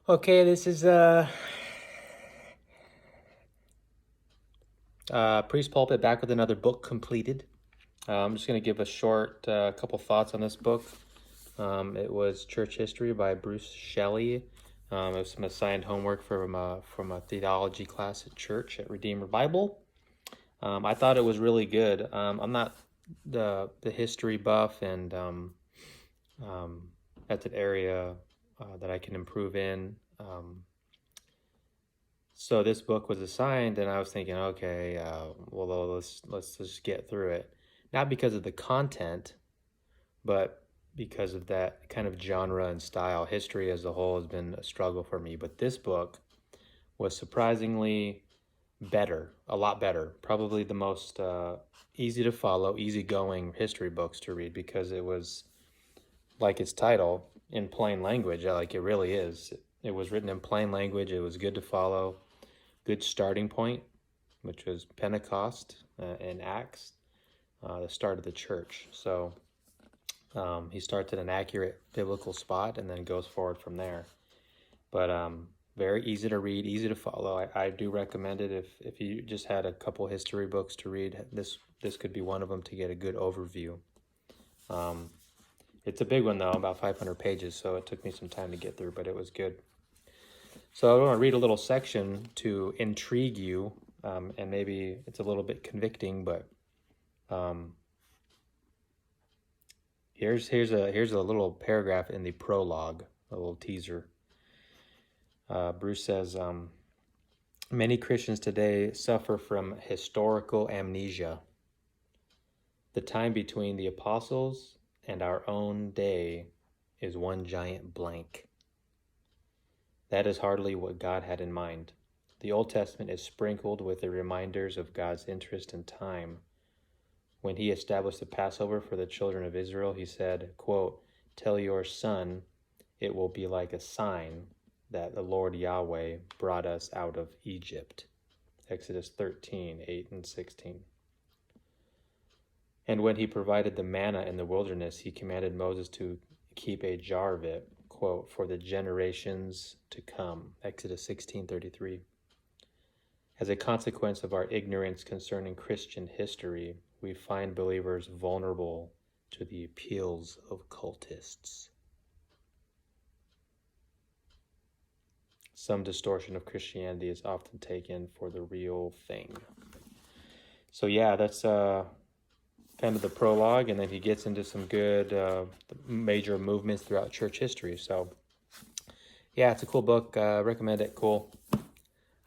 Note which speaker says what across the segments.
Speaker 1: Okay, this is Priest Pulpit back with another book completed. I'm just going to give a short couple thoughts on this book. It was Church History by Bruce Shelley. It was some assigned homework from a theology class at church at Redeemer Bible. I thought it was really good. I'm not the history buff, and that's an area that I can improve in. So this book was assigned, and I was thinking, okay, well, let's just get through it. Not because of the content, but because of that kind of genre and style. History as a whole has been a struggle for me, but this book was surprisingly better, a lot better. Probably the most easy to follow, easygoing history books to read because it was, like its title, in plain language. Like it really is. It was written in plain language. It was good to follow. Good starting point, which was Pentecost and Acts, the start of the church. So he starts at an accurate biblical spot and then goes forward from there. But very easy to read, easy to follow. I do recommend it if you just had a couple history books to read. This could be one of them to get a good overview. It's a big one though, about 500 pages, so it took me some time to get through, but it was good. So I want to read a little section to intrigue you, and maybe it's a little bit convicting, but here's a little paragraph in the prologue, a little teaser. Bruce says, many Christians today suffer from historical amnesia. The time between the apostles and our own day is one giant blank. That is hardly what God had in mind. The Old Testament is sprinkled with the reminders of God's interest in time. When he established the Passover for the children of Israel, he said, quote, "Tell your son it will be like a sign that the Lord Yahweh brought us out of Egypt." Exodus 13:8-16. And when he provided the manna in the wilderness, he commanded Moses to keep a jar of it, quote, "for the generations to come." Exodus 16:33. As a consequence of our ignorance concerning Christian history, we find believers vulnerable to the appeals of cultists. Some distortion of Christianity is often taken for the real thing. So yeah, that's kind of the prologue, and then he gets into some good major movements throughout church history. So yeah, it's a cool book. Recommend it. Cool.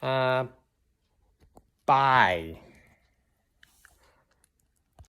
Speaker 1: Bye.